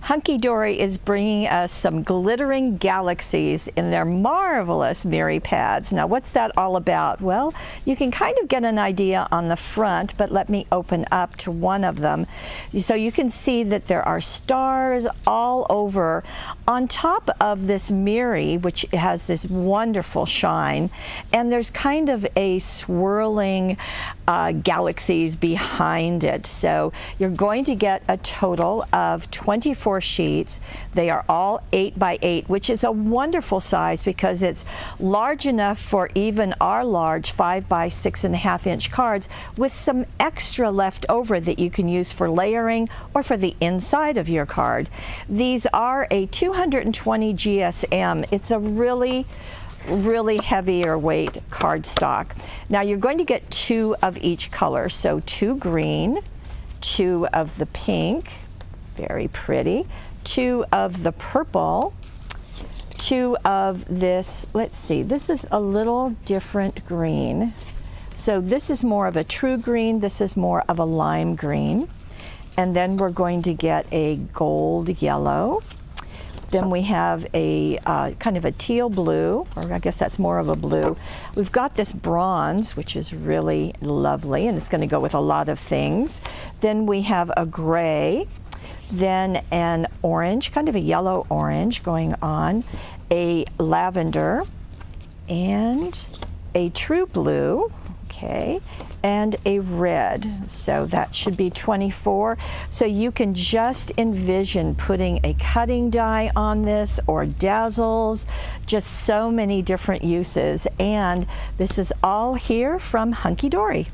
Hunky Dory is bringing us some glittering galaxies in their marvelous Mirri pads. Now, what's that all about? Well, you can kind of get an idea on the front, but let me open up to one of them. So you can see that there are stars all over. On top of this Mirri, which has this wonderful shine, and there's kind of a swirling galaxies behind it. So you're going to get a total of 24 sheets. They are all 8 by 8, which is a wonderful size because it's large enough for even our large 5 by 6.5 inch cards, with some extra left over that you can use for layering or for the inside of your card. These are a 220 GSM. It's a really heavier weight cardstock. Now you're going to get 2 of each color, so 2 green, 2 of the pink, very pretty, 2 of the purple, 2 of this, let's see, this is a little different green. So this is more of a true green, this is more of a lime green. And then we're going to get a gold yellow. Then we have a kind of a teal blue, or I guess that's more of a blue. We've got this bronze, which is really lovely, and it's going to go with a lot of things. Then we have a gray, then an orange, kind of a yellow orange going on, a lavender, and a true blue, okay, and a red. So that should be 24. So you can just envision putting a cutting die on this, or dazzles, just so many different uses. And this is all here from Hunky Dory.